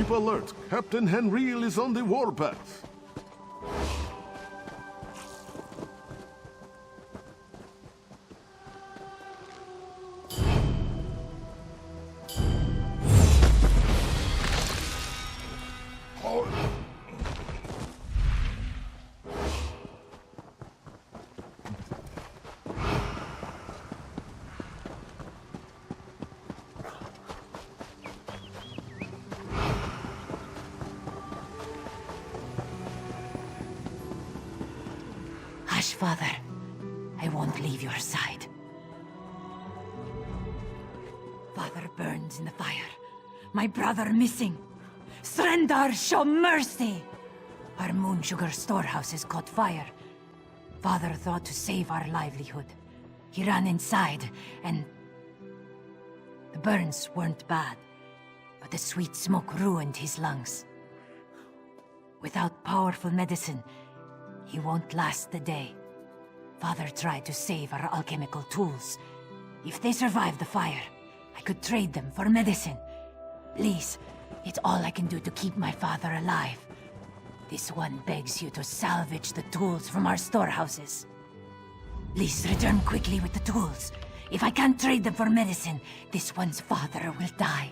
Keep alert. Captain Henriel is on the warpath. Hush, Father. I won't leave your side. Father burns in the fire. My brother missing. Srendar, show mercy! Our moon sugar storehouse has caught fire. Father thought to save our livelihood. He ran inside, and... the burns weren't bad, but the sweet smoke ruined his lungs. Without powerful medicine, he won't last the day. Father tried to save our alchemical tools. If they survive the fire, I could trade them for medicine. Please, it's all I can do to keep my father alive. This one begs you to salvage the tools from our storehouses. Please return quickly with the tools. If I can't trade them for medicine, this one's father will die.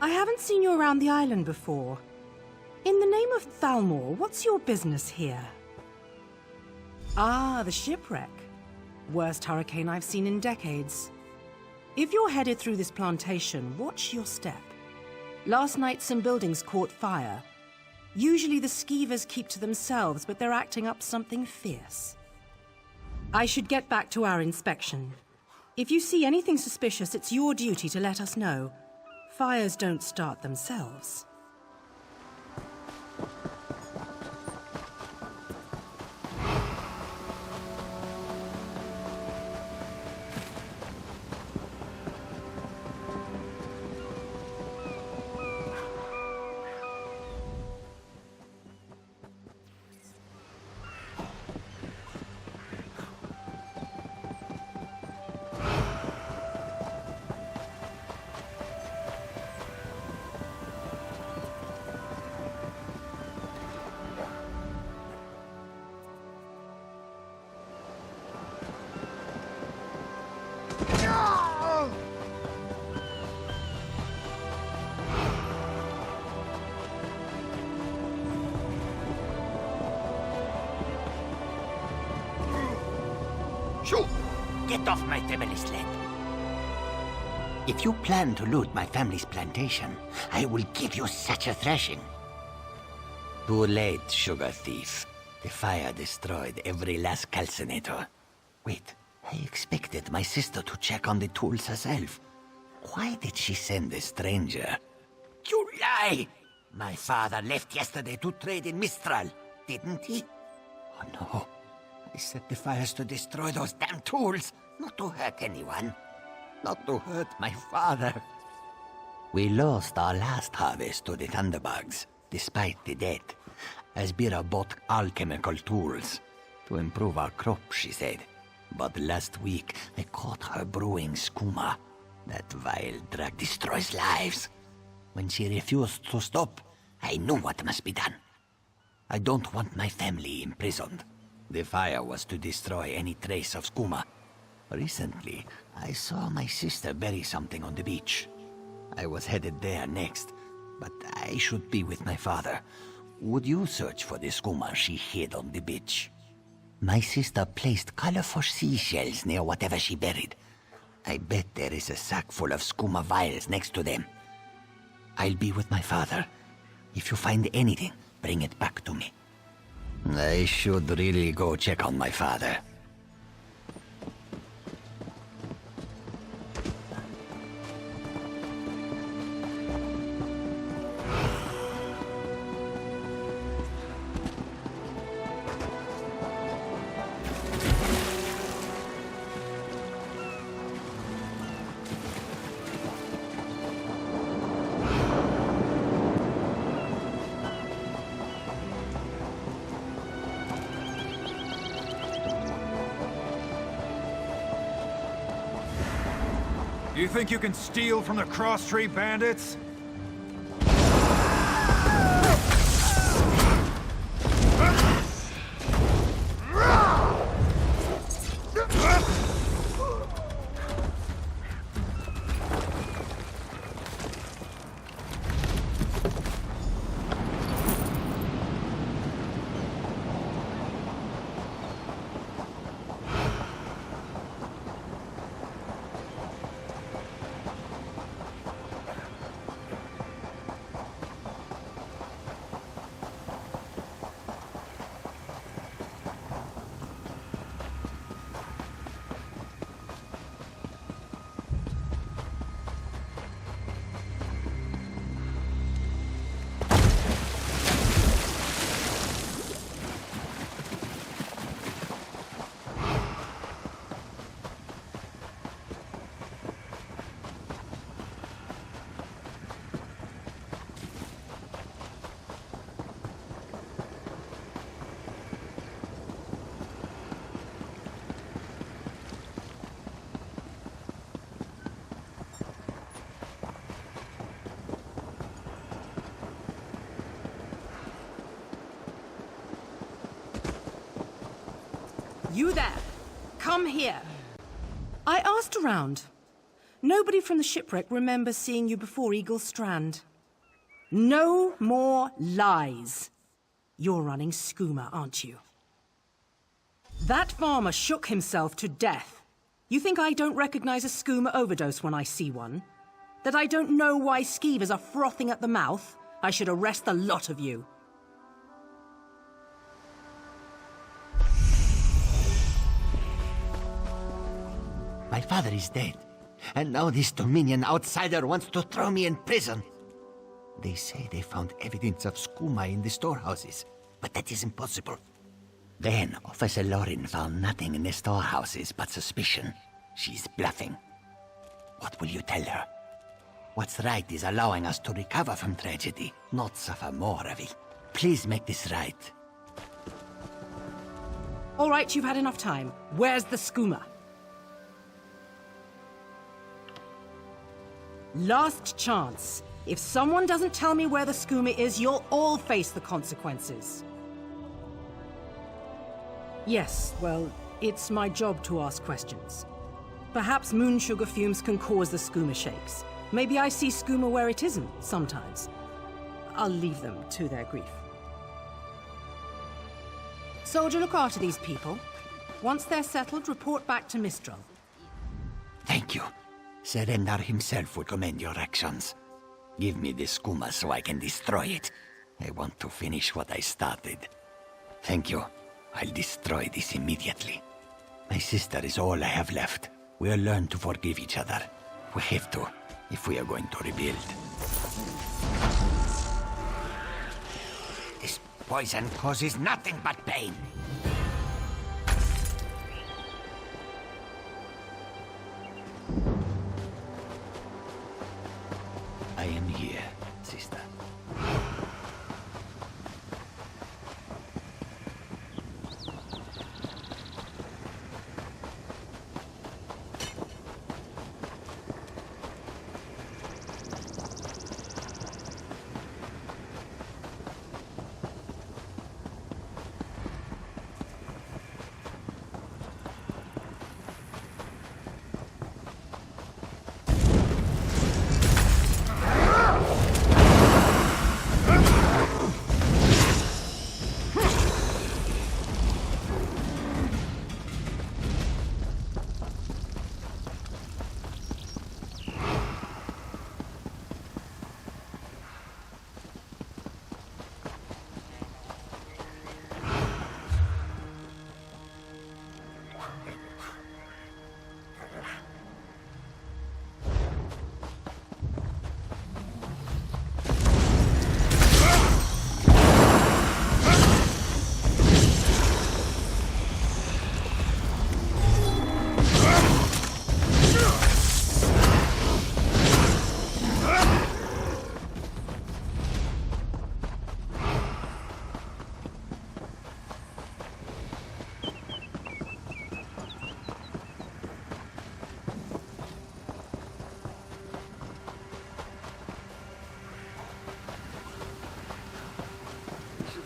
I haven't seen you around the island before. In the name of Thalmor, what's your business here? Ah, the shipwreck. Worst hurricane I've seen in decades. If you're headed through this plantation, watch your step. Last night some buildings caught fire. Usually the skeevers keep to themselves, but they're acting up something fierce. I should get back to our inspection. If you see anything suspicious, it's your duty to let us know. Fires don't start themselves. Shoot! Get off my family's land. If you plan to loot my family's plantation, I will give you such a thrashing. Too late, sugar thief. The fire destroyed every last calcinator. Wait, I expected my sister to check on the tools herself. Why did she send a stranger? You lie! My father left yesterday to trade in Mistral, didn't he? Oh no. I set the fires to destroy those damn tools, not to hurt anyone. Not to hurt my father. We lost our last harvest to the Thunderbugs, despite the debt. Asbira bought alchemical tools to improve our crop, she said. But last week, I caught her brewing skooma. That vile drug destroys lives. When she refused to stop, I knew what must be done. I don't want my family imprisoned. The fire was to destroy any trace of skooma. Recently, I saw my sister bury something on the beach. I was headed there next, but I should be with my father. Would you search for the skooma she hid on the beach? My sister placed colorful seashells near whatever she buried. I bet there is a sack full of skooma vials next to them. I'll be with my father. If you find anything, bring it back to me. I should really go check on my father. You think you can steal from the Cross Tree Bandits? You there! Come here! I asked around. Nobody from the shipwreck remembers seeing you before Eagle Strand. No more lies. You're running Skooma, aren't you? That farmer shook himself to death. You think I don't recognize a Skooma overdose when I see one? That I don't know why skeevers are frothing at the mouth? I should arrest the lot of you. My father is dead, and now this Dominion outsider wants to throw me in prison. They say they found evidence of skooma in the storehouses, but that is impossible. Then Officer Lorin found nothing in the storehouses but suspicion. She's bluffing. What will you tell her? What's right is allowing us to recover from tragedy, not suffer more of it. Please make this right. All right, you've had enough time. Where's the skooma? Last chance. If someone doesn't tell me where the skooma is, you'll all face the consequences. Yes, well, it's my job to ask questions. Perhaps moon sugar fumes can cause the skooma shakes. Maybe I see skooma where it isn't, sometimes. I'll leave them to their grief. Soldier, look after these people. Once they're settled, report back to Mistral. Thank you. Serendar himself would commend your actions. Give me the skooma so I can destroy it. I want to finish what I started. Thank you. I'll destroy this immediately. My sister is all I have left. We'll learn to forgive each other. We have to, if we are going to rebuild. This poison causes nothing but pain. I am here, sister.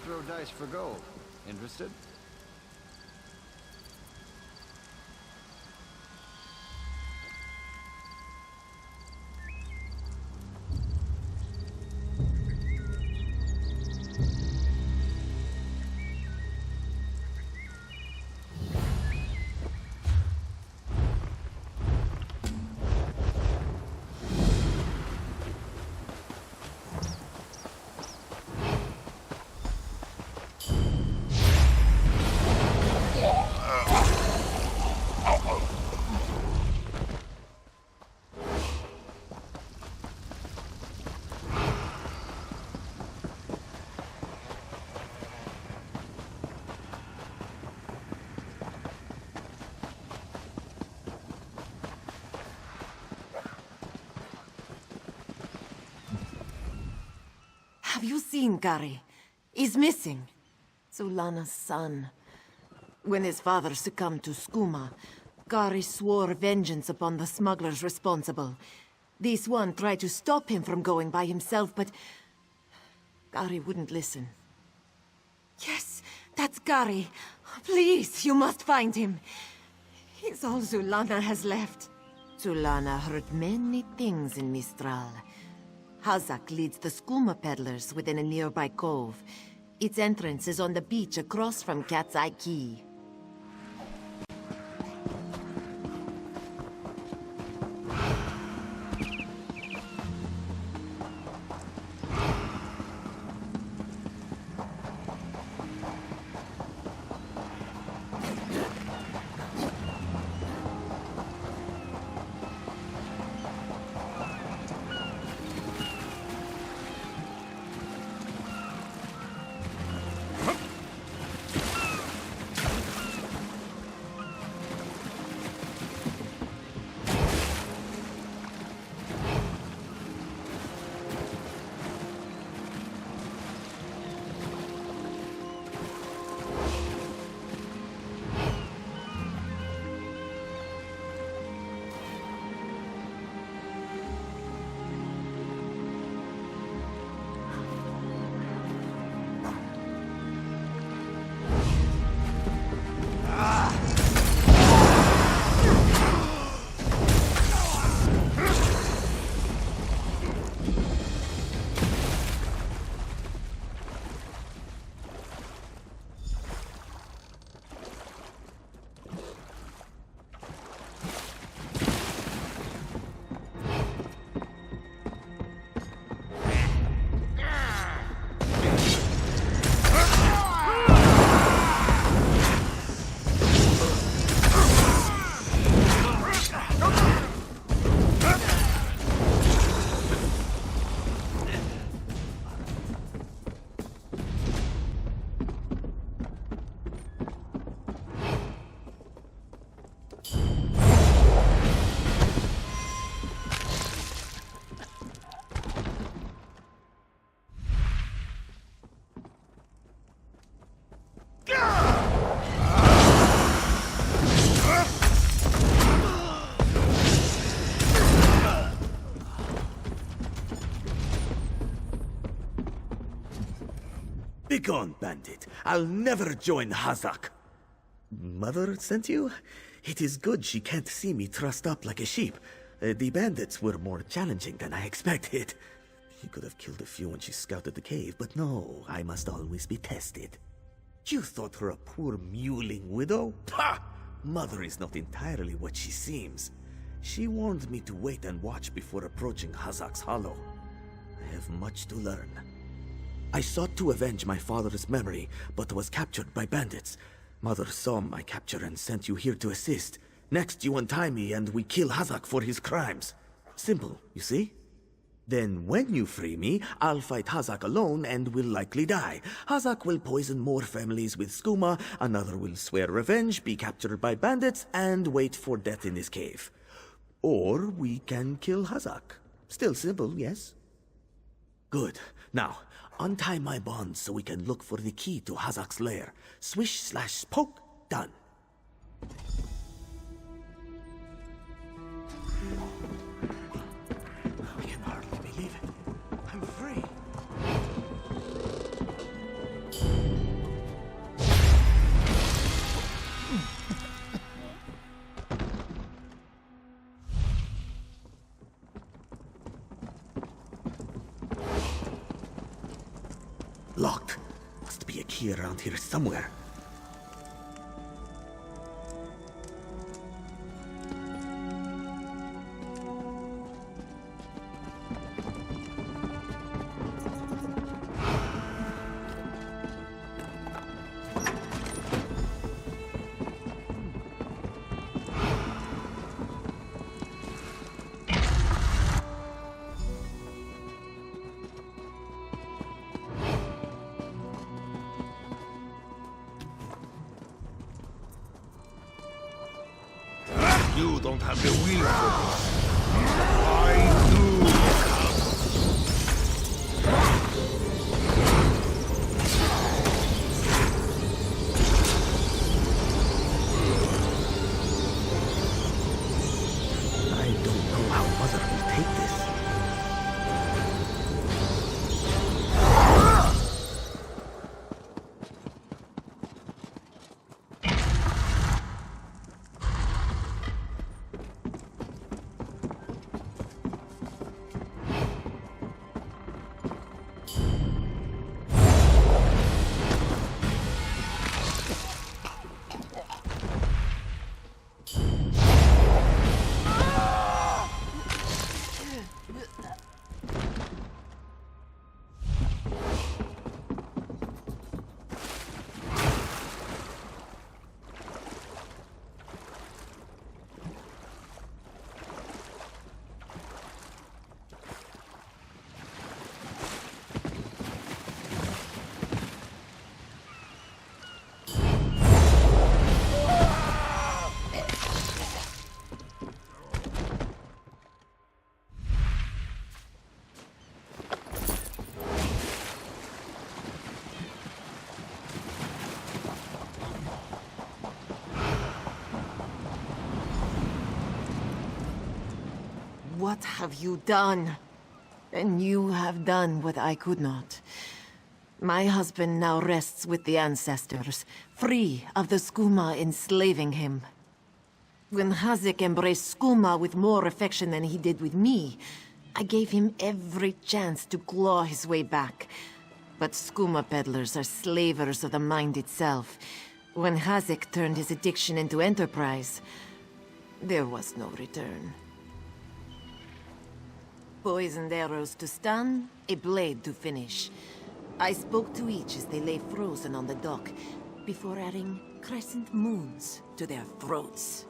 throw dice for gold. Interested? Have you seen Gary? He's missing. Zulana's son. When his father succumbed to skooma, Gary swore vengeance upon the smugglers responsible. This one tried to stop him from going by himself, but Gary wouldn't listen. Yes, that's Gary. Please, you must find him. He's all Zulana has left. Zulana heard many things in Mistral. Hazak leads the skooma peddlers within a nearby cove. Its entrance is on the beach across from Cat's Eye Key. Begone, bandit. I'll never join Hazak. Mother sent you? It is good she can't see me trussed up like a sheep. The bandits were more challenging than I expected. She could have killed a few when she scouted the cave, but no, I must always be tested. You thought her a poor mewling widow? Pah! Mother is not entirely what she seems. She warned me to wait and watch before approaching Hazak's Hollow. I have much to learn. I sought to avenge my father's memory, but was captured by bandits. Mother saw my capture and sent you here to assist. Next, you untie me and we kill Hazak for his crimes. Simple, you see? Then when you free me, I'll fight Hazak alone and will likely die. Hazak will poison more families with skooma, another will swear revenge, be captured by bandits, and wait for death in this cave. Or we can kill Hazak. Still simple, yes? Good. Now, untie my bonds so we can look for the key to Hazak's lair. Swish/poke, done. I can hardly believe it. I'm free. be around here somewhere. You don't have the will for this. I do. I don't know how Mother will take this. What have you done? And you have done what I could not. My husband now rests with the ancestors, free of the Skooma enslaving him. When Hazik embraced Skooma with more affection than he did with me, I gave him every chance to claw his way back. But Skooma peddlers are slavers of the mind itself. When Hazik turned his addiction into enterprise, there was no return. Poisoned arrows to stun, a blade to finish. I spoke to each as they lay frozen on the dock, before adding crescent moons to their throats.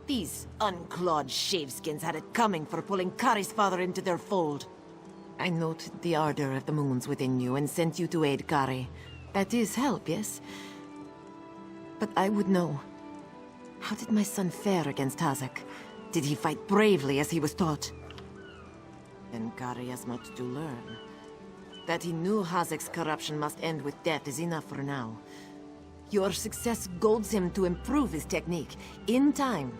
These unclawed shaveskins had it coming for pulling Kari's father into their fold. I noted the ardor of the moons within you and sent you to aid Kari. That is help, yes? But I would know. How did my son fare against Hazak? Did he fight bravely as he was taught? Then Kari has much to learn. That he knew Hazak's corruption must end with death is enough for now. Your success golds him to improve his technique. In time,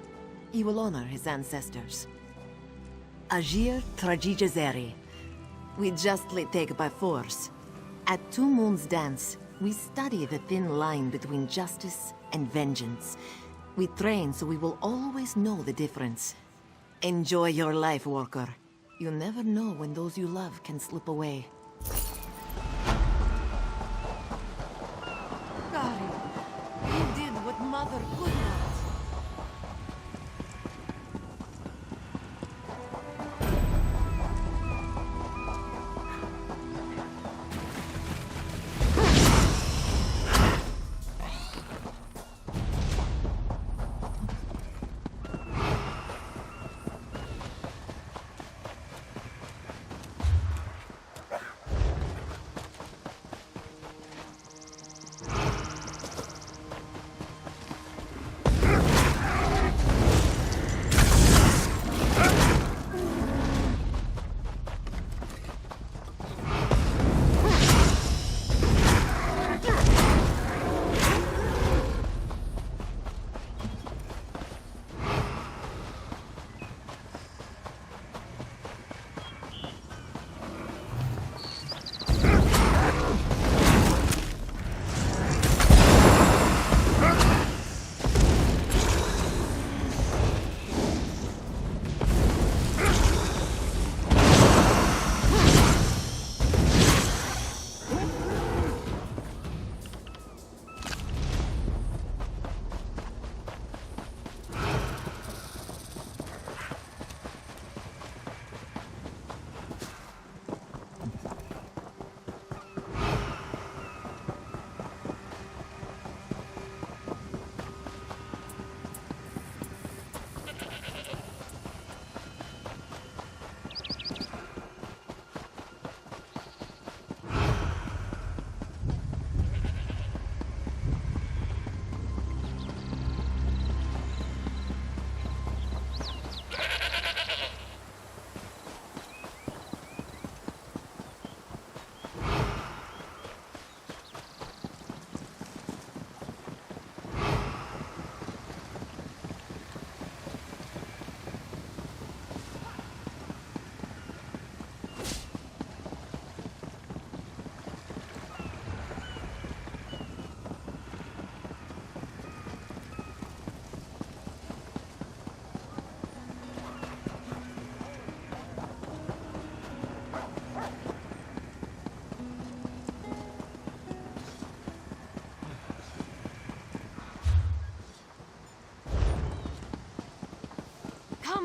he will honor his ancestors. Agir Tragijazeri. We justly take by force. At Two Moons Dance, we study the thin line between justice and vengeance. We train so we will always know the difference. Enjoy your life, worker. You never know when those you love can slip away. Kari, you did what Mother could not.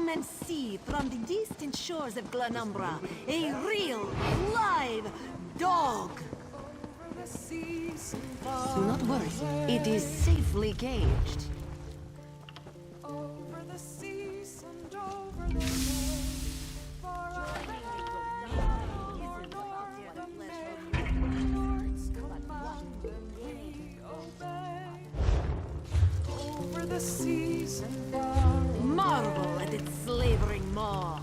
Come and see from the distant shores of Glanumbra a real, live dog. Do not worry, it is safely caged. Over the seas and over the moon, for I Lord's command and we obey. Over the seas and Marvel at its slavering maw.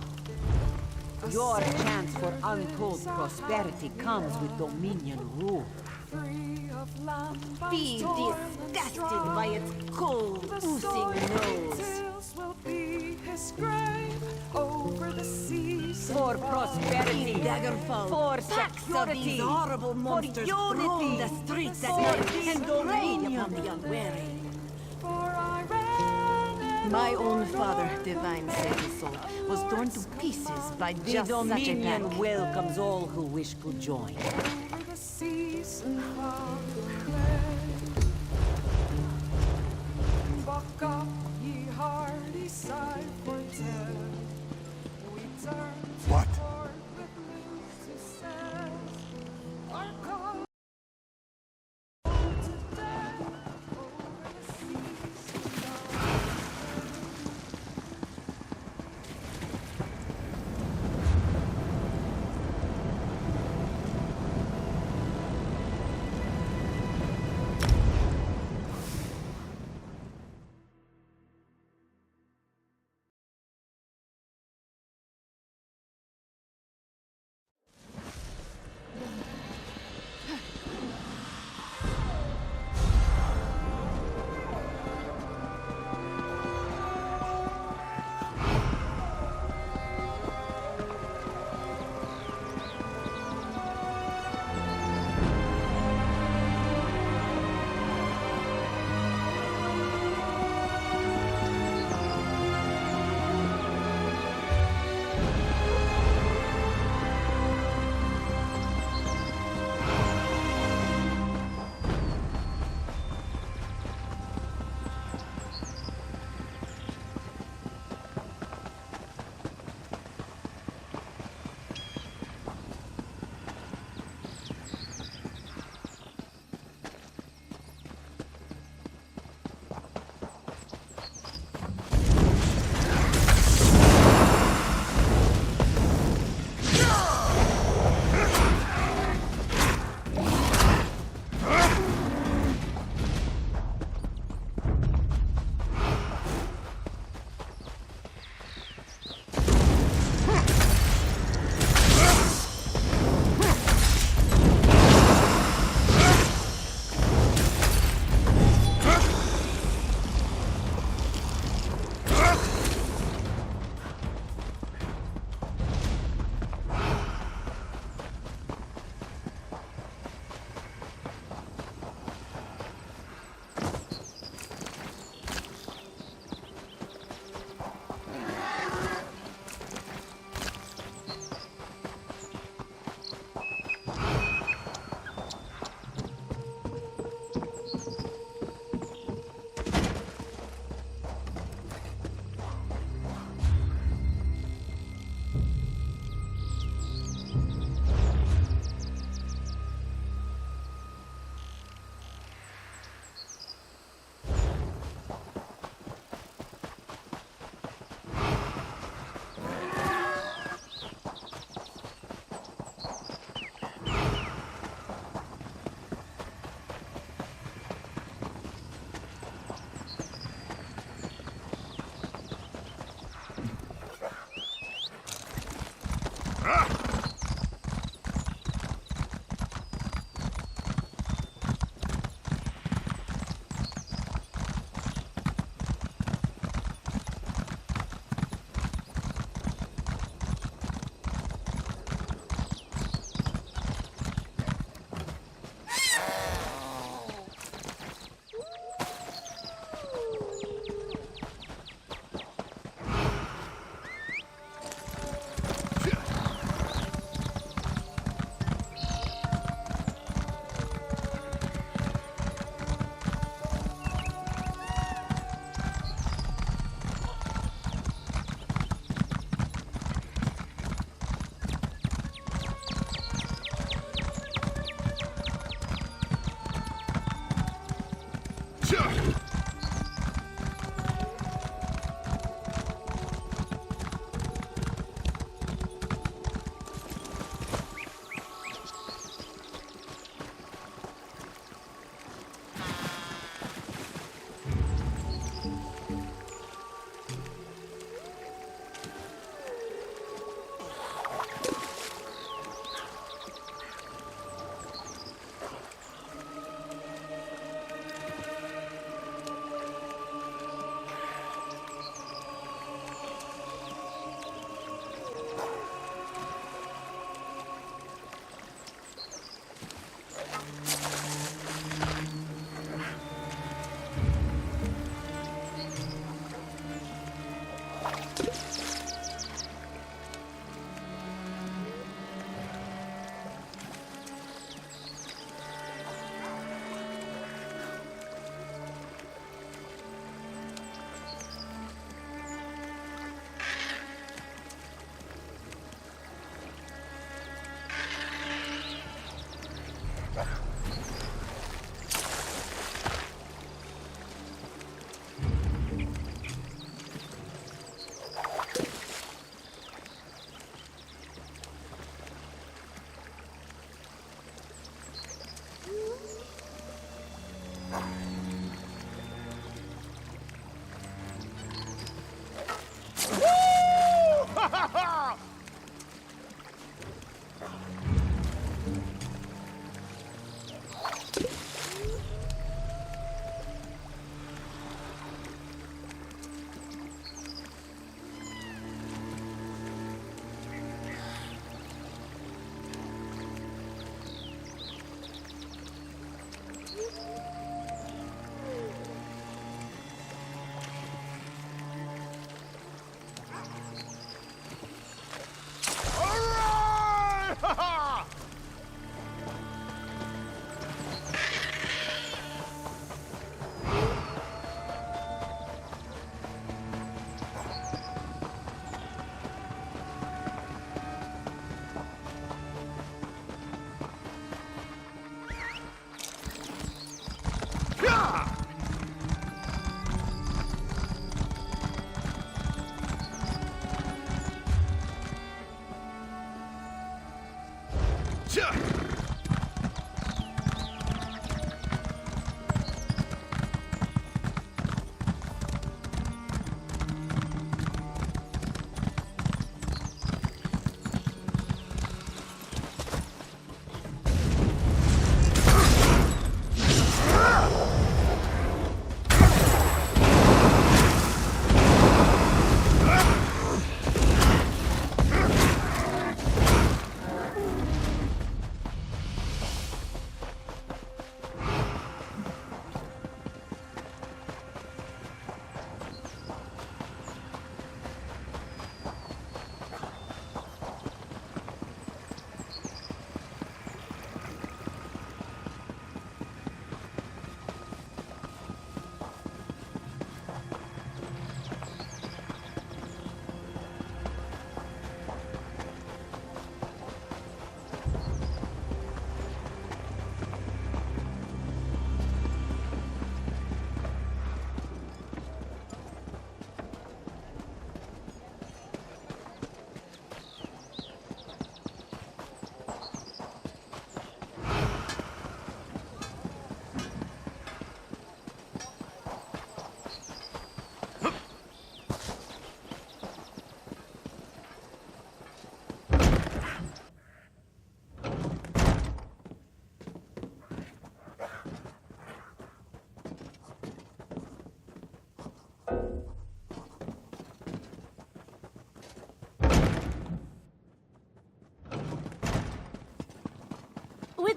Your chance for untold prosperity comes with Dominion rule. free of land by Be storm and disgusted strife. by its cold, The oozing soil nose. hills will be his grave over the seas. For prosperity, Daggerfall, for packs of security, these horrible monsters for roam unity, the streets at for night peace and and raid union. upon the unwary. For I ran My own father, divine Cecil, was torn to pieces by The just such a Dominion pack. welcomes all who wish to join. over the seas and far away. Buck up, ye hardy side for death. We turn to What? port with news to send. Our call to death over the seas and far.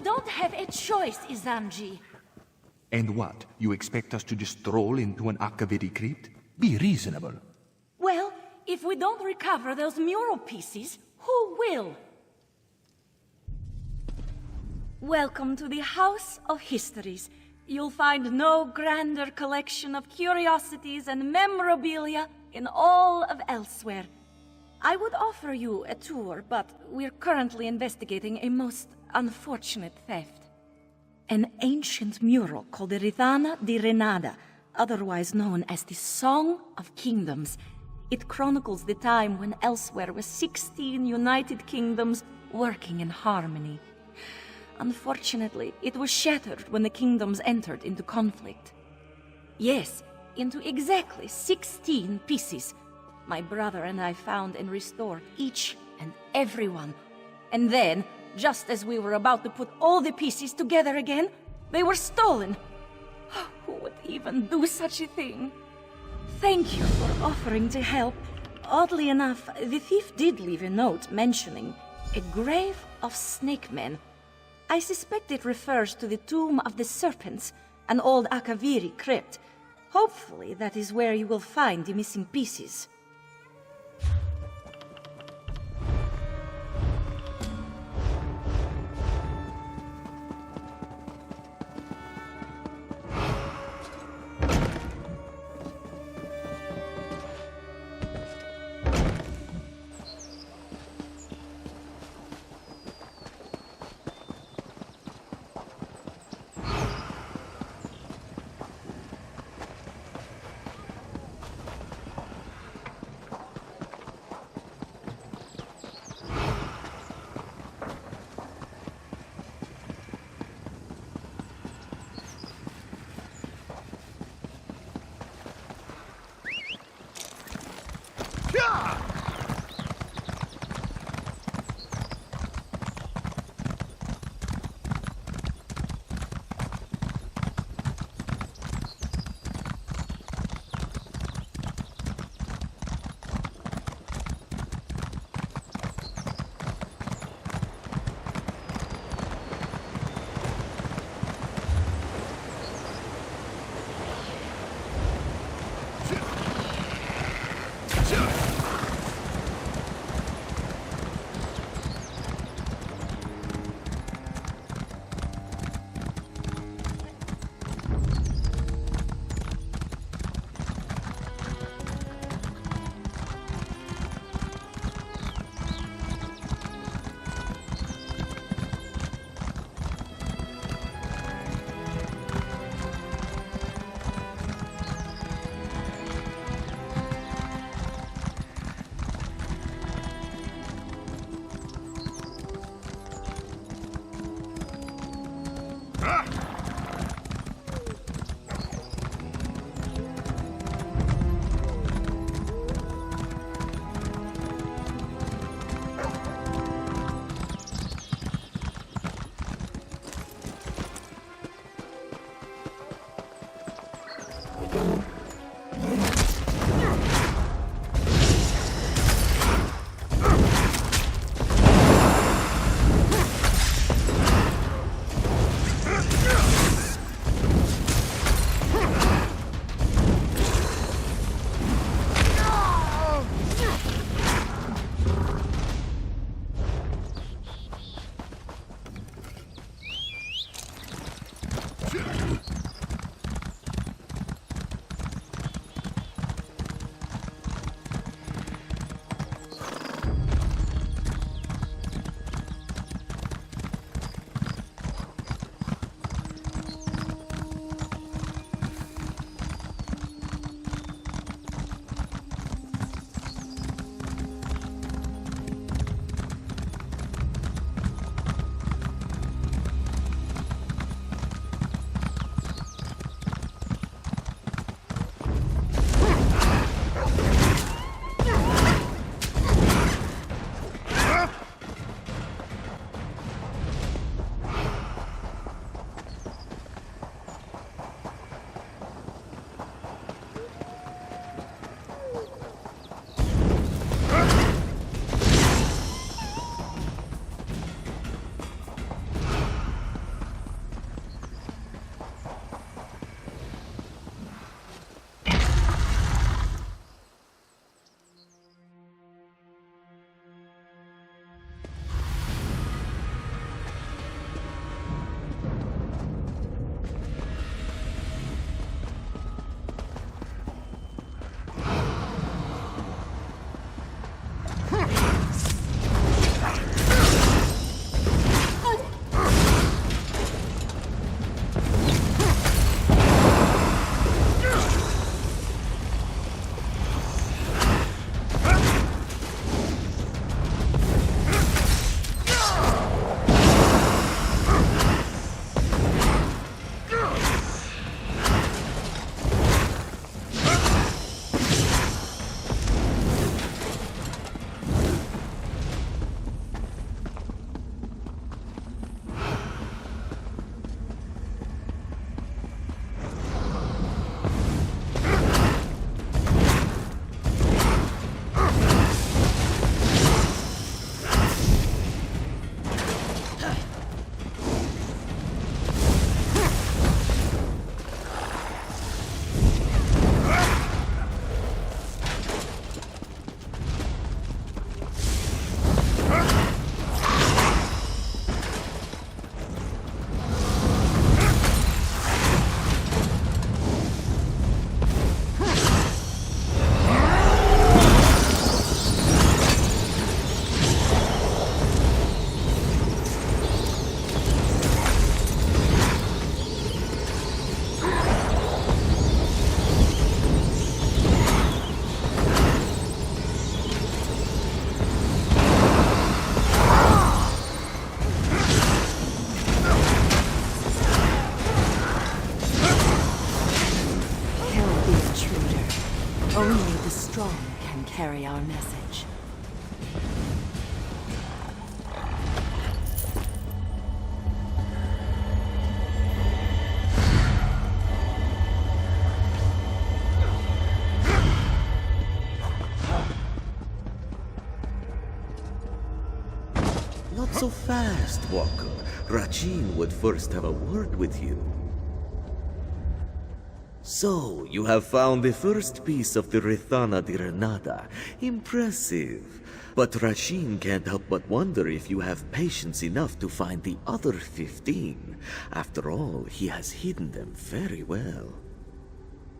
don't have a choice, Izanji. And what? You expect us to just stroll into an Akaviri crypt? Be reasonable. Well, if we don't recover those mural pieces, who will? Welcome to the House of Histories. You'll find no grander collection of curiosities and memorabilia in all of Elsweyr. I would offer you a tour, but we're currently investigating a most unfortunate theft. An ancient mural called the Ridana di Renada, otherwise known as the Song of Kingdoms. It chronicles the time when Elsweyr was 16 united kingdoms working in harmony. Unfortunately, it was shattered when the kingdoms entered into conflict. Yes, into exactly 16 pieces. My brother and I found and restored each and every one. And then, just as we were about to put all the pieces together again, they were stolen. Who would even do such a thing? Thank you for offering to help. Oddly enough, the thief did leave a note mentioning a grave of snake men. I suspect it refers to the Tomb of the Serpents, an old Akaviri crypt. Hopefully that is where you will find the missing pieces. Only the strong can carry our message. Not so fast, Walker. Rachin would first have a word with you. So, you have found the first piece of the Rithana di Renata. Impressive. But Rachin can't help but wonder if you have patience enough to find the other 15. After all, he has hidden them very well.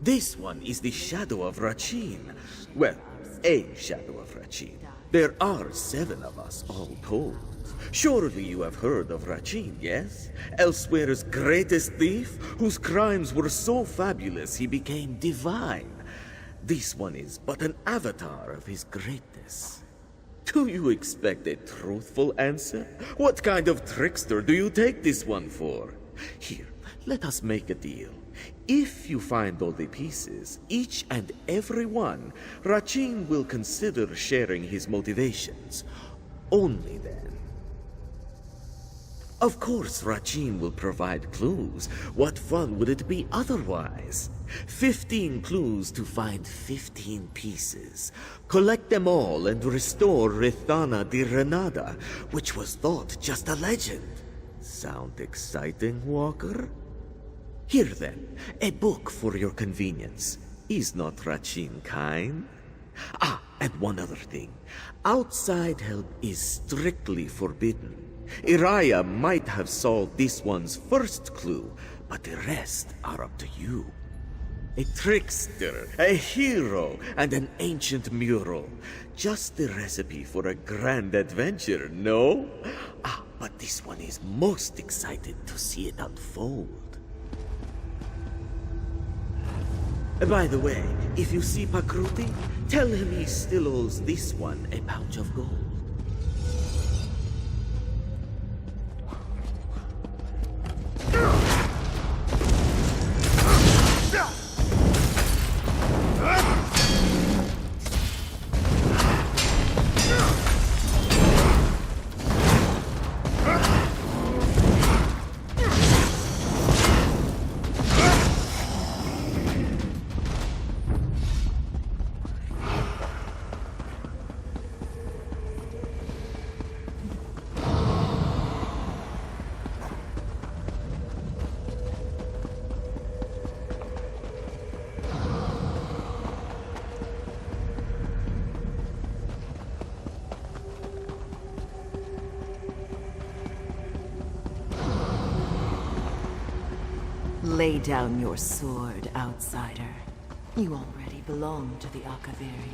This one is the shadow of Rachin. Well, a shadow of Rachin. There are 7 of us, all told. Surely you have heard of Rachin, yes? Elsweyr's greatest thief, whose crimes were so fabulous he became divine. This one is but an avatar of his greatness. Do you expect a truthful answer? What kind of trickster do you take this one for? Here, let us make a deal. If you find all the pieces, each and every one, Rachin will consider sharing his motivations. Only then. Of course, Rachin will provide clues. What fun would it be otherwise? 15 clues to find 15 pieces. Collect them all and restore Rithana di Renata, which was thought just a legend. Sound exciting, Walker? Here then, a book for your convenience. Is not Rachin kind? Ah, and one other thing. Outside help is strictly forbidden. Iraya might have solved this one's first clue, but the rest are up to you. A trickster, a hero, and an ancient mural. Just the recipe for a grand adventure, no? Ah, but this one is most excited to see it unfold. By the way, if you see Pakruti, tell him he still owes this one a pouch of gold. Lay down your sword, outsider. You already belong to the Akaviri.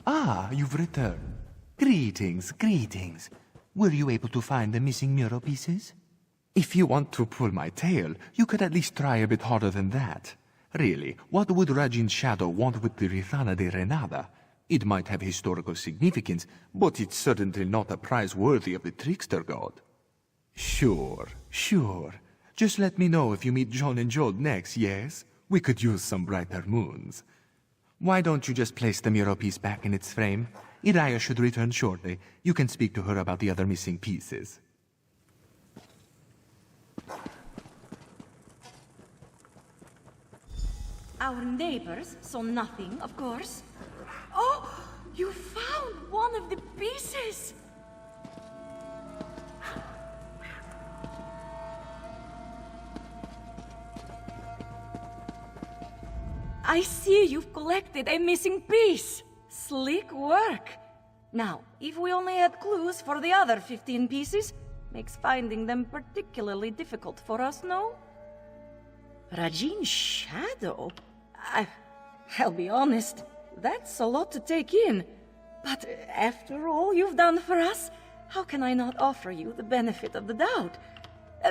Ah, you've returned. Greetings, greetings. Were you able to find the missing mural pieces? If you want to pull my tail, you could at least try a bit harder than that. Really, what would Rajin's shadow want with the Rithana de Renada? It might have historical significance, but it's certainly not a prize worthy of the trickster god. Sure, sure. Just let me know if you meet John and Joel next, yes? We could use some brighter moons. Why don't you just place the mural piece back in its frame? Iraya should return shortly. You can speak to her about the other missing pieces. Our neighbors saw nothing, of course. Oh, you found one of the pieces! I see you've collected a missing piece. Slick work. Now, if we only had clues for the other 15 pieces, makes finding them particularly difficult for us, no? Rajin's shadow? I'll be honest, that's a lot to take in. But after all you've done for us, how can I not offer you the benefit of the doubt?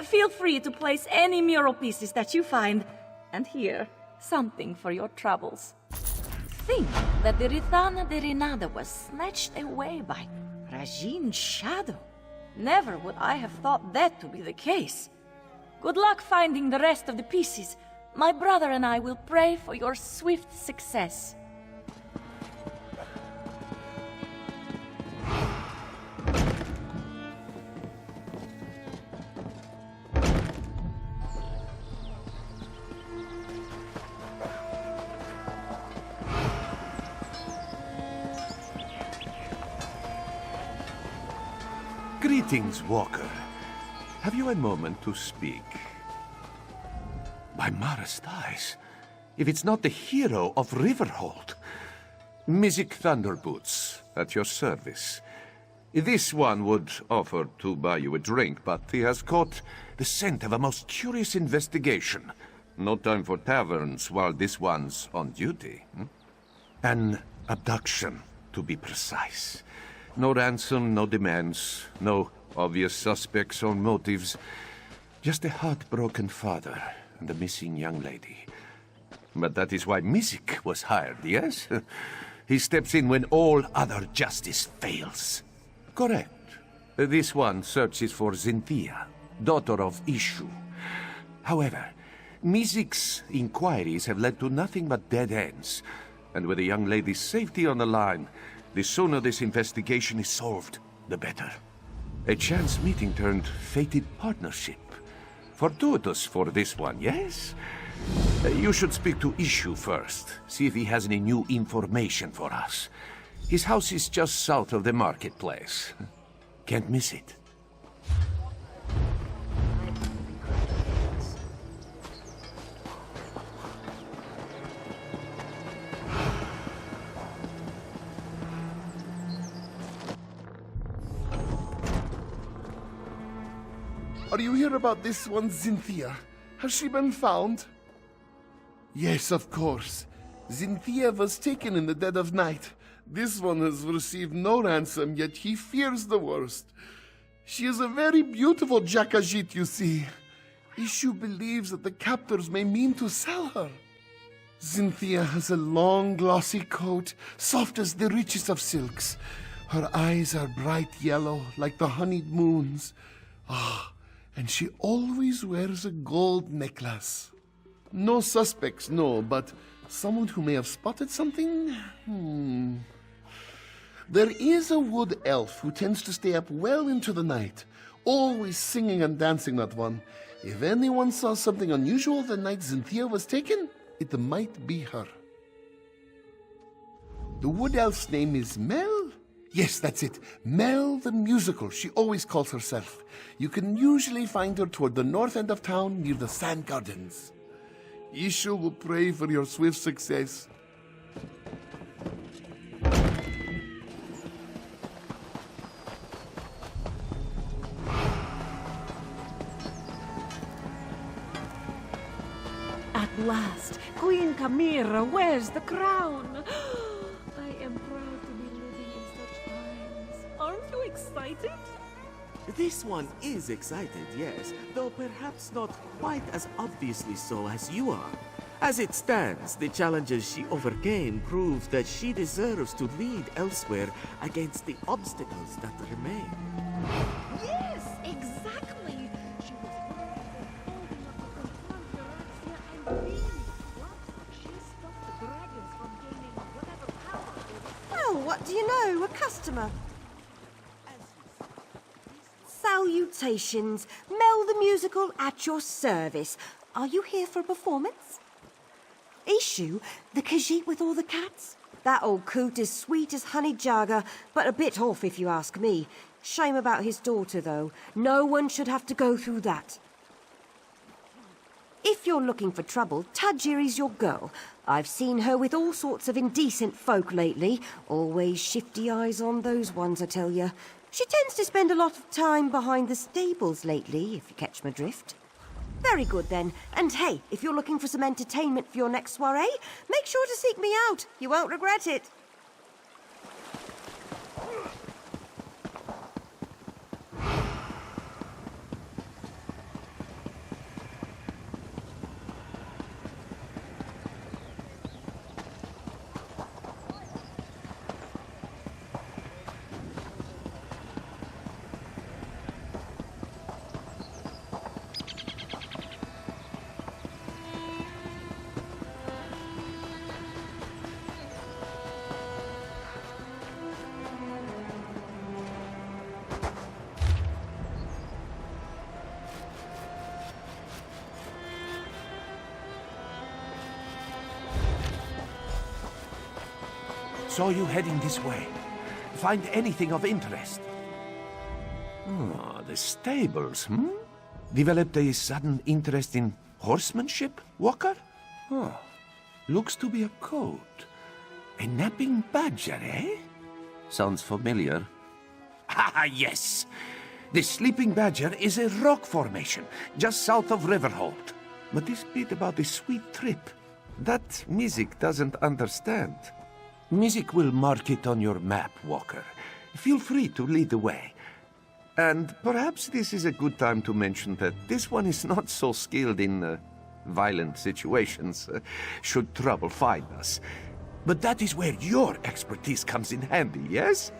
Feel free to place any mural pieces that you find. And here, something for your troubles. Think that the Rithana de Renada was snatched away by Rajin's shadow. Never would I have thought that to be the case. Good luck finding the rest of the pieces. My brother and I will pray for your swift success. Greetings, Walker. Have you a moment to speak? By Mara's eyes, if it's not the hero of Riverhold. Mizik Thunderboots, at your service. This one would offer to buy you a drink, but he has caught the scent of a most curious investigation. No time for taverns while this one's on duty. An abduction, to be precise. No ransom, no demands, no obvious suspects or motives. Just a heartbroken father and a missing young lady. But that is why Mizik was hired, yes? He steps in when all other justice fails. Correct. This one searches for Zinthia, daughter of Ishu. However, Mizik's inquiries have led to nothing but dead ends. And with the young lady's safety on the line, the sooner this investigation is solved, the better. A chance meeting turned fated partnership. Fortuitous for this one, yes? You should speak to Ishu first, see if he has any new information for us. His house is just south of the marketplace. Can't miss it. Are you here about this one, Zinthia? Has she been found? Yes, of course. Zinthia was taken in the dead of night. This one has received no ransom, yet he fears the worst. She is a very beautiful Jakajit, you see. Ishu believes that the captors may mean to sell her. Zinthia has a long, glossy coat, soft as the richest of silks. Her eyes are bright yellow, like the honeyed moons. And she always wears a gold necklace. No suspects, no, but someone who may have spotted something? There is a wood elf who tends to stay up well into the night, always singing and dancing, that one. If anyone saw something unusual the night Zinthia was taken, it might be her. The wood elf's name is Mel? Yes, that's it. Mel the Musical, she always calls herself. You can usually find her toward the north end of town near the Sand Gardens. Ishu will pray for your swift success. At last, Queen Camira wears the crown. I excited? This one is excited, yes, though perhaps not quite as obviously so as you are. As it stands, the challenges she overcame prove that she deserves to lead Elsweyr against the obstacles that remain. Yes, exactly. She was holding up the control and really, she stopped the dragons from gaining whatever power. Well, what do you know? A customer. Salutations. Mel the Musical at your service. Are you here for a performance? Ishu, the Khajiit with all the cats? That old coot is sweet as honey jagger, but a bit off if you ask me. Shame about his daughter, though. No one should have to go through that. If you're looking for trouble, Tajiri's your girl. I've seen her with all sorts of indecent folk lately. Always shifty eyes on those ones, I tell you. She tends to spend a lot of time behind the stables lately, if you catch my drift. Very good, then. And hey, if you're looking for some entertainment for your next soiree, make sure to seek me out. You won't regret it. Saw you heading this way. Find anything of interest? Oh, the stables, Developed a sudden interest in horsemanship, Walker? Oh, looks to be a coat. A napping badger, eh? Sounds familiar. Ah, yes! The sleeping badger is a rock formation, just south of Riverhold. But this bit about the sweet trip, that Mizik doesn't understand. Mizik will mark it on your map, Walker. Feel free to lead the way. And perhaps this is a good time to mention that this one is not so skilled in violent situations, should trouble find us. But that is where your expertise comes in handy, yes?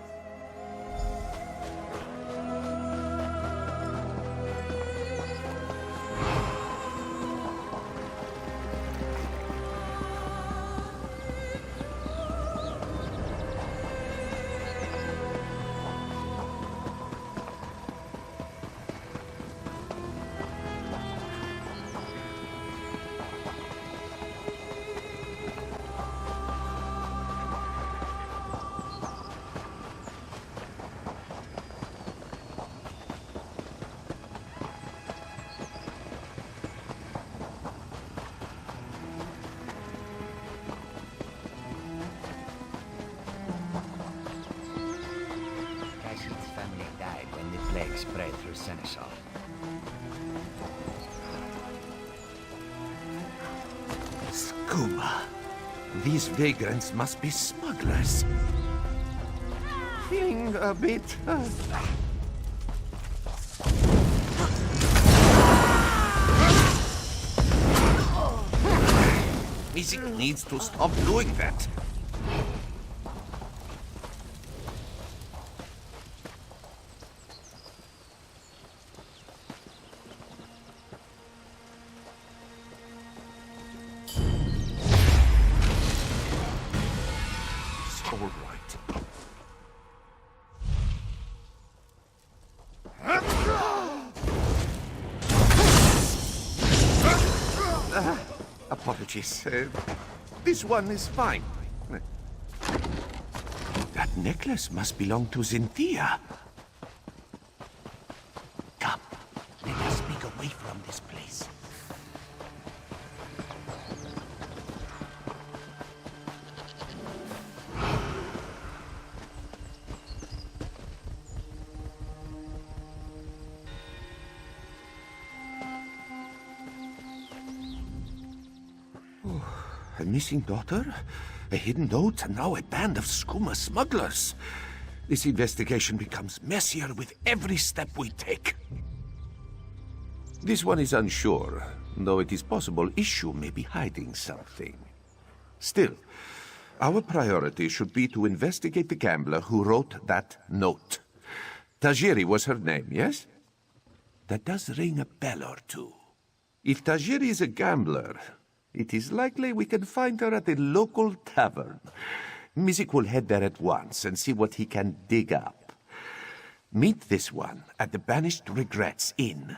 Spread through Seneschal. Skooma. These vagrants must be smugglers. Feeling a bit... Mizik needs to stop doing that. Apologies. This one is fine. That necklace must belong to Cynthia. Come, let us speak away from this place. A missing daughter, a hidden note, and now a band of Skooma smugglers. This investigation becomes messier with every step we take. This one is unsure, though it is possible Issue may be hiding something. Still, our priority should be to investigate the gambler who wrote that note. Tajiri was her name, yes? That does ring a bell or two. If Tajiri is a gambler, it is likely we can find her at a local tavern. Mizik will head there at once and see what he can dig up. Meet this one at the Banished Regrets Inn.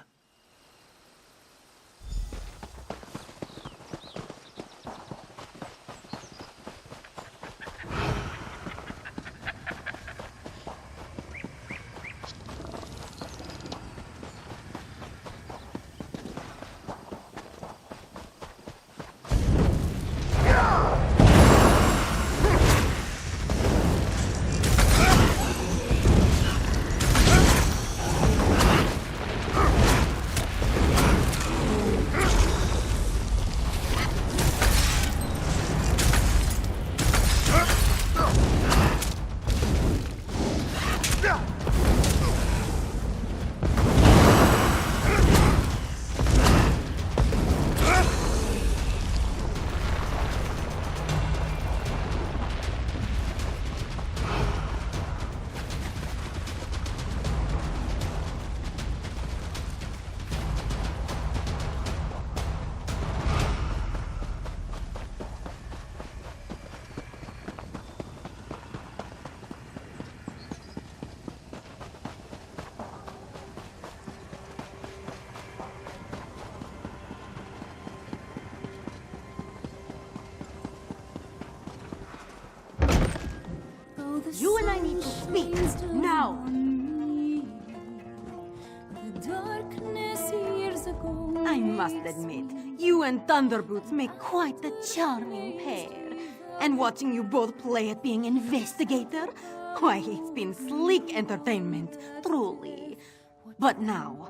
You and I need to speak now. I must admit, you and Thunderboots make quite the charming pair. And watching you both play at being investigator, why, it's been sleek entertainment, truly. But now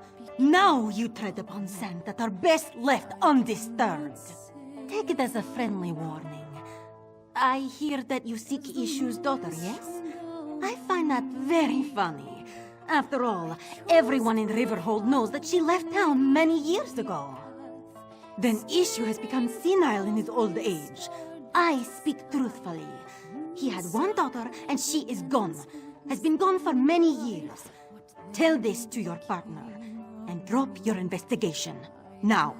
you tread upon sand that are best left undisturbed. Take it as a friendly warning. I hear that you seek Issue's daughter, yes? I find that very funny. After all, everyone in Riverhold knows that she left town many years ago. Then Issue has become senile in his old age. I speak truthfully. He had one daughter and she is gone. Has been gone for many years. Tell this to your partner and drop your investigation. Now.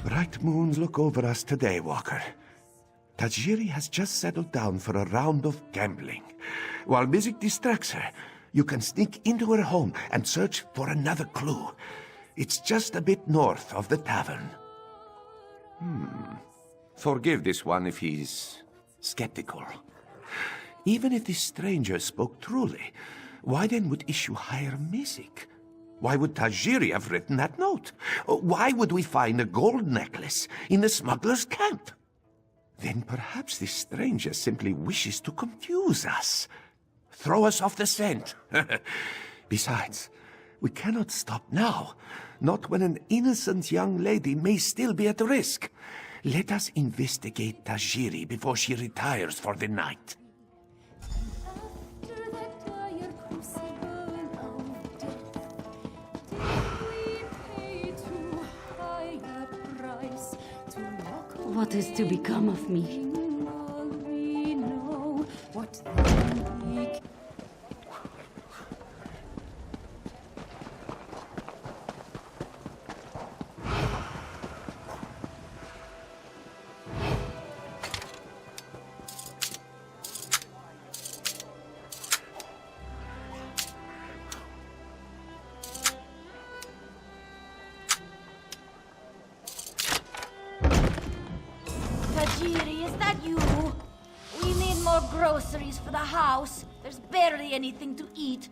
Bright moons look over us today, Walker. Tajiri has just settled down for a round of gambling. While Mizik distracts her, you can sneak into her home and search for another clue. It's just a bit north of the tavern. Forgive this one if he's skeptical. Even if this stranger spoke truly, why then would Issue hire Mizik? Why would Tajiri have written that note? Why would we find a gold necklace in the smuggler's camp? Then perhaps this stranger simply wishes to confuse us. Throw us off the scent. Besides, we cannot stop now. Not when an innocent young lady may still be at risk. Let us investigate Tajiri before she retires for the night. What is to become of me? Tajiri, is that you? We need more groceries for the house. There's barely anything to eat.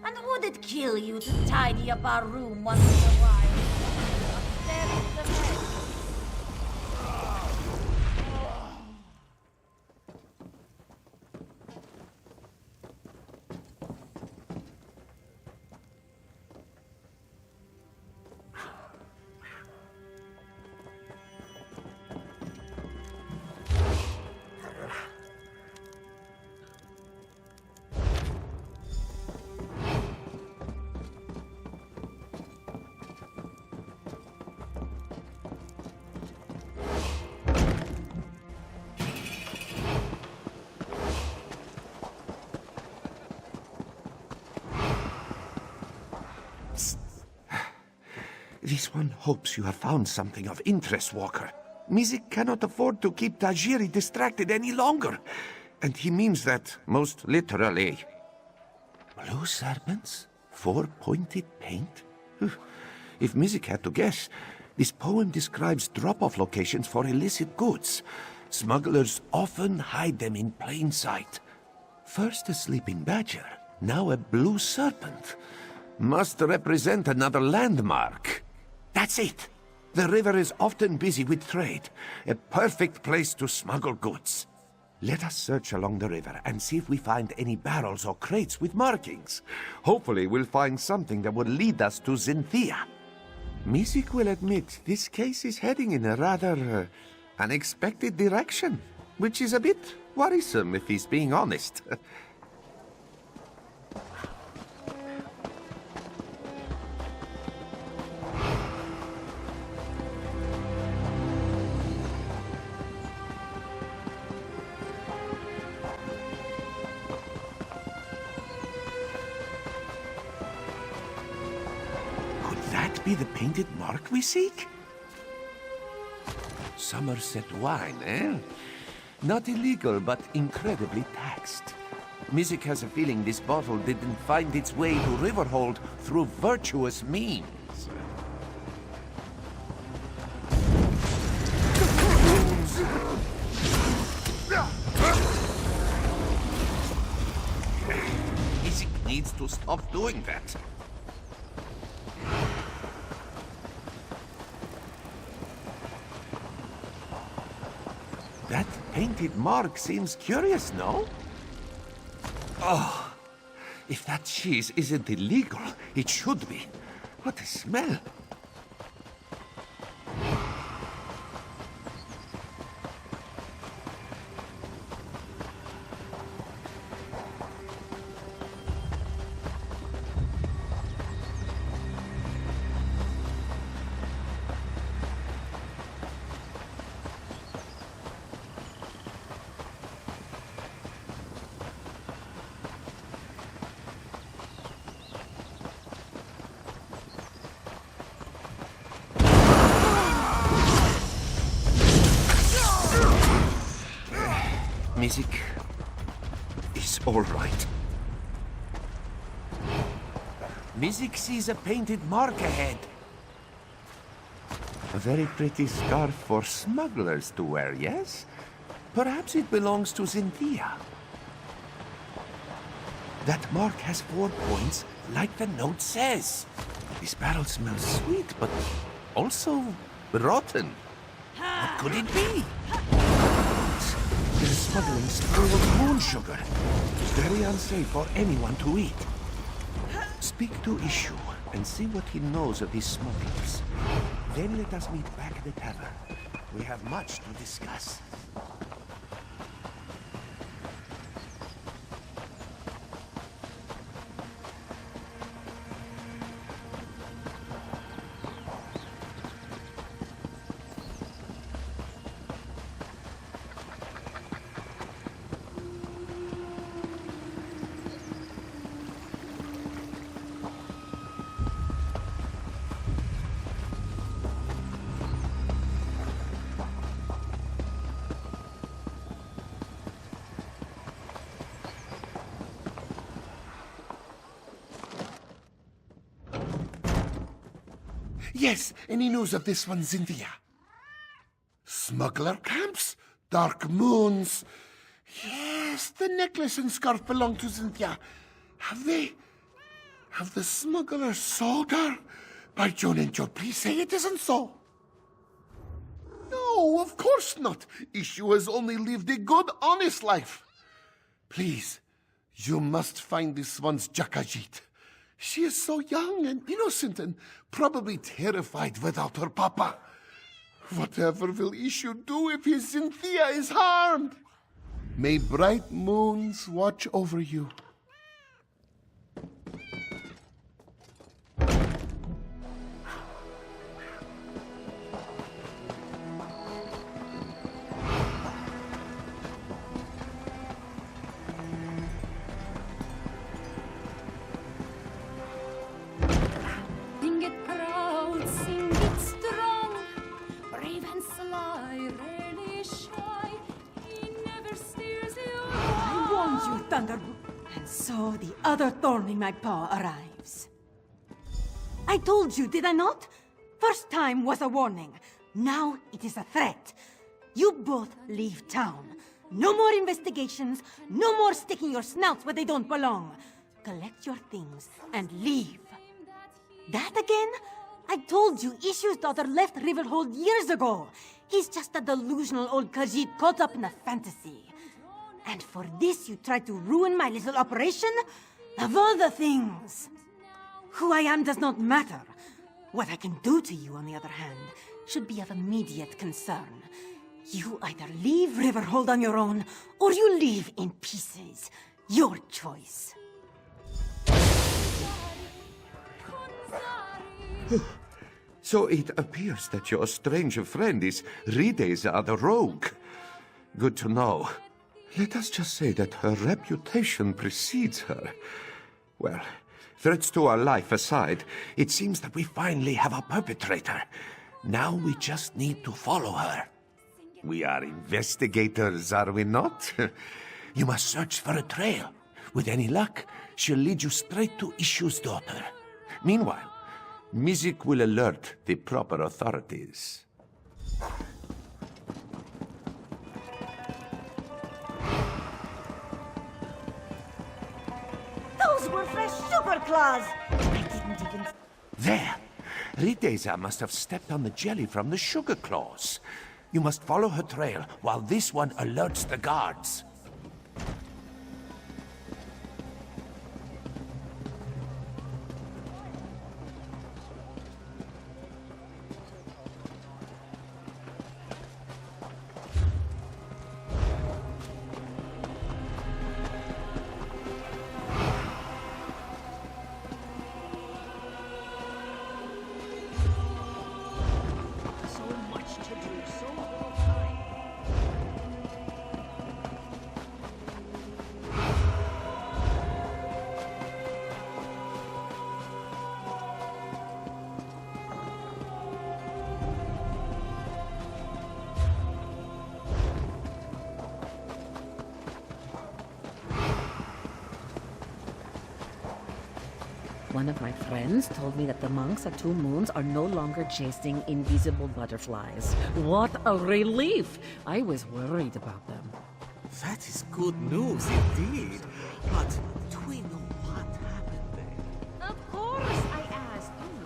And would it kill you to tidy up our room once in a while? Upstairs is the mess. This one hopes you have found something of interest, Walker. Mizik cannot afford to keep Tajiri distracted any longer. And he means that most literally. Blue serpents? 4-pointed paint? If Mizik had to guess, this poem describes drop-off locations for illicit goods. Smugglers often hide them in plain sight. First a sleeping badger, now a blue serpent. Must represent another landmark. That's it. The river is often busy with trade. A perfect place to smuggle goods. Let us search along the river and see if we find any barrels or crates with markings. Hopefully we'll find something that will lead us to Zinthia. Mizik will admit this case is heading in a rather unexpected direction, which is a bit worrisome if he's being honest. Be the painted mark we seek? Somerset wine, eh? Not illegal, but incredibly taxed. Mizik has a feeling this bottle didn't find its way to Riverhold through virtuous means. Mizik needs to stop doing that. That painted mark seems curious, no? Oh, if that cheese isn't illegal, it should be. What a smell. Mizik is all right. Mizik sees a painted mark ahead. A very pretty scarf for smugglers to wear, yes? Perhaps it belongs to Zinthia. That mark has 4 points, like the note says. This barrel smells sweet, but also rotten. What could it be? They're smuggling spoiled moon sugar. Very unsafe for anyone to eat. Speak to Ishu and see what he knows of these smugglers. Then let us meet back at the tavern. We have much to discuss. Yes, any news of this one, Zinthia? Smuggler camps? Dark moons? Yes, the necklace and scarf belong to Zinthia. Have the smugglers sold her? By Joan and Joe, please say it isn't so. No, of course not. Ishu has only lived a good, honest life. Please, you must find this one's Jakajit. She is so young and innocent and probably terrified without her papa. Whatever will Ishu do if his Zinthia is harmed? May bright moons watch over you. Sing it proud, sing you, Thunderbolt. And so the other thorn in my paw arrives. I told you, did I not? First time was a warning. Now it is a threat. You both leave town. No more investigations. No more sticking your snouts where they don't belong. Collect your things and leave. That again? I told you Issue's daughter left Riverhold years ago. He's just a delusional old Khajiit caught up in a fantasy. And for this you tried to ruin my little operation? Of all the things! Who I am does not matter. What I can do to you, on the other hand, should be of immediate concern. You either leave Riverhold on your own, or you leave in pieces. Your choice. So it appears that your strange friend is Rideza the rogue. Good to know. Let us just say that her reputation precedes her. Well, threats to our life aside, it seems that we finally have a perpetrator. Now we just need to follow her. We are investigators, are we not? You must search for a trail. With any luck, she'll lead you straight to Issue's daughter. Meanwhile, Mizik will alert the proper authorities. Those were fresh sugar claws! I didn't even... There! Rideza must have stepped on the jelly from the sugar claws. You must follow her trail while this one alerts the guards. One of my friends told me that the monks at Two Moons are no longer chasing invisible butterflies. What a relief! I was worried about them. That is good news indeed. But do we know what happened there? Of course I asked you.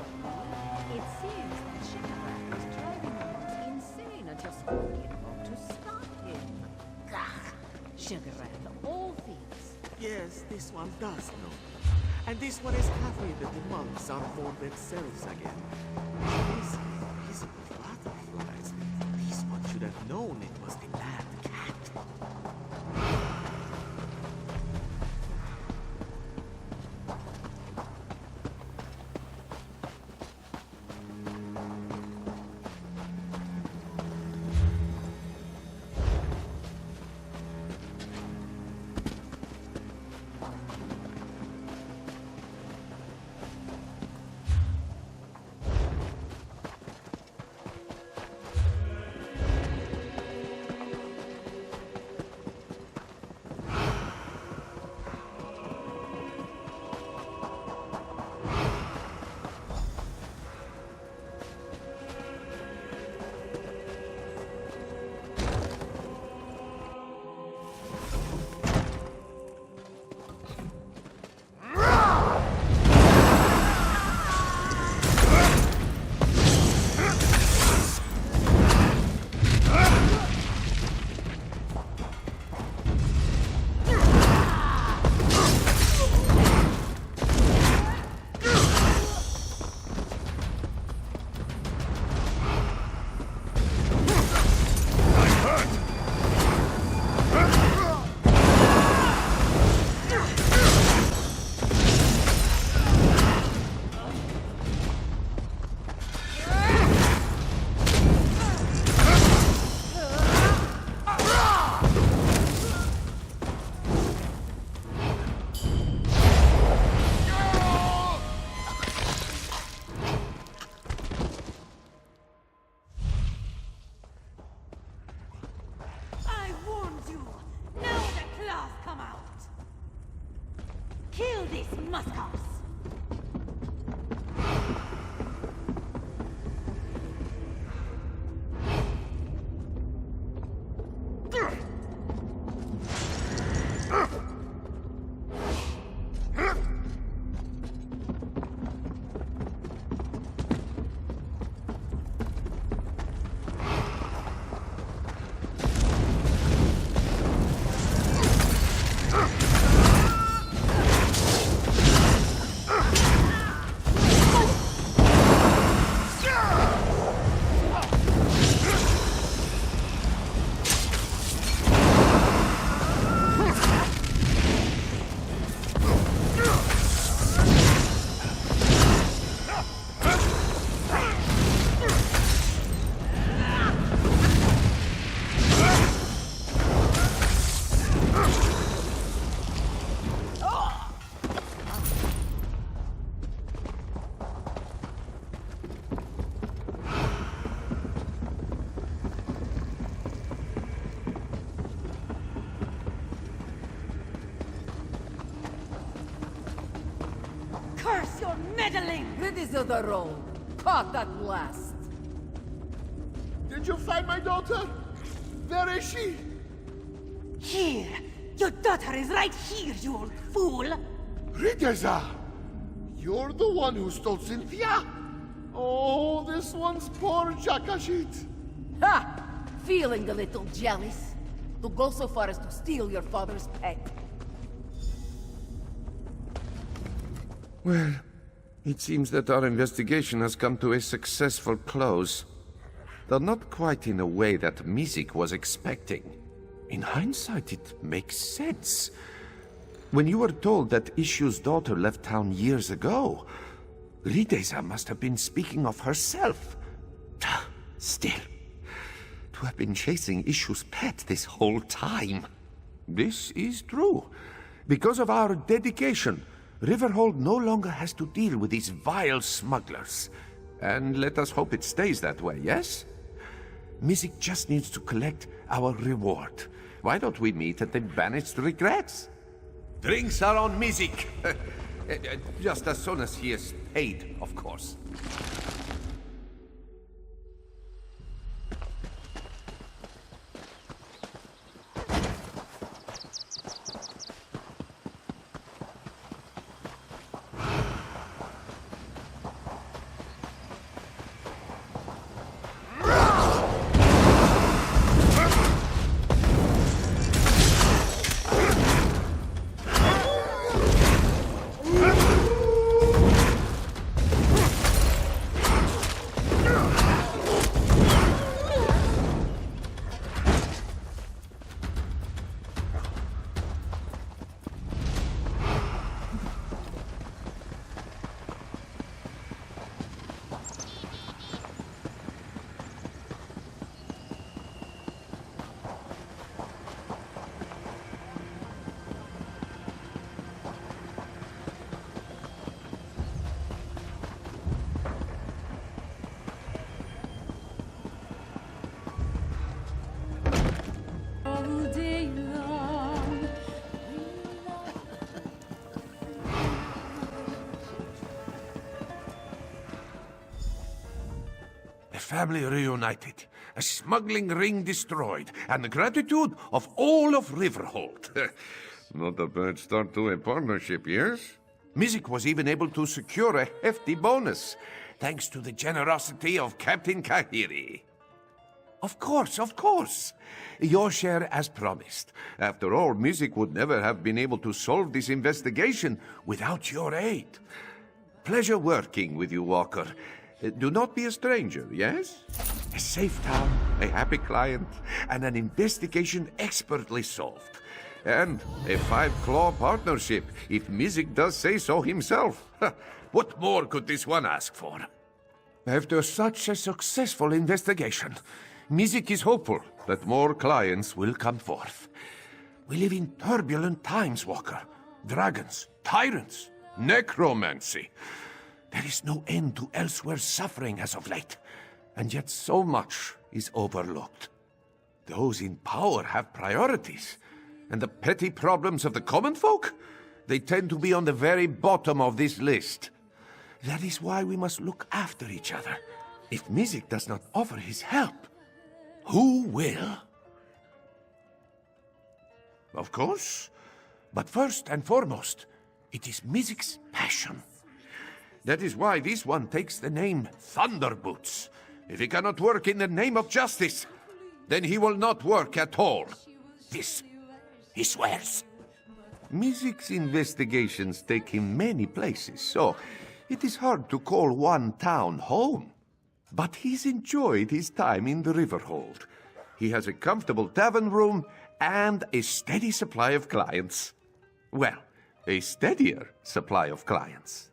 It seems that Shikara was driving the monks insane until someone came along to stop him. Gah! Shikara, all thieves. Yes, this one does know. And this one is happy that the monks are for themselves again. These invisible butterflies. This one should have known it was the mad cat. muskers! Curse your meddling! It is the road. Caught at last. Did you find my daughter? Where is she? Here! Your daughter is right here, you old fool! Rideza! You're the one who stole Cynthia? Oh, this one's poor Jakashit. Ha! Feeling a little jealous? To go so far as to steal your father's pet. Well, it seems that our investigation has come to a successful close. Though not quite in a way that Mizik was expecting. In hindsight, it makes sense. When you were told that Ishu's daughter left town years ago, Rideza must have been speaking of herself. Still, to have been chasing Ishu's pet this whole time. This is true. Because of our dedication, Riverhold no longer has to deal with these vile smugglers. And let us hope it stays that way, yes? Mizik just needs to collect our reward. Why don't we meet at the Banished Regrets? Drinks are on Mizik! Just as soon as he is paid, of course. Family reunited, a smuggling ring destroyed, and the gratitude of all of Riverhold. Not a bad start to a partnership, yes? Mizik was even able to secure a hefty bonus, thanks to the generosity of Captain Kahiri. Of course. Your share as promised. After all, Mizik would never have been able to solve this investigation without your aid. Pleasure working with you, Walker. Do not be a stranger, yes? A safe town, a happy client, and an investigation expertly solved. And a five-claw partnership, if Mizik does say so himself. What more could this one ask for? After such a successful investigation, Mizik is hopeful that more clients will come forth. We live in turbulent times, Walker. Dragons, tyrants, necromancy. There is no end to Elsweyr's suffering as of late, and yet so much is overlooked. Those in power have priorities, and the petty problems of the common folk? They tend to be on the very bottom of this list. That is why we must look after each other. If Mizik does not offer his help, who will? Of course. But first and foremost, it is Mizik's passion. That is why this one takes the name Thunderboots. If he cannot work in the name of justice, then he will not work at all. This, he swears. Mizik's investigations take him many places, so it is hard to call one town home. But he's enjoyed his time in the Riverhold. He has a comfortable tavern room and a steady supply of clients. Well, a steadier supply of clients.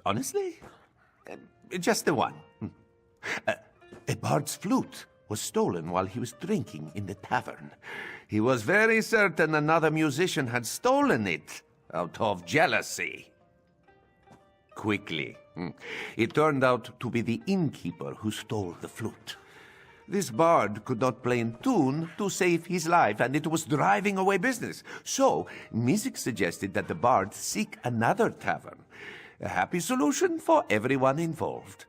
Honestly? Just the one. A bard's flute was stolen while he was drinking in the tavern. He was very certain another musician had stolen it out of jealousy. Quickly, it turned out to be the innkeeper who stole the flute. This bard could not play in tune to save his life, and it was driving away business. So, Mizik suggested that the bard seek another tavern. A happy solution for everyone involved.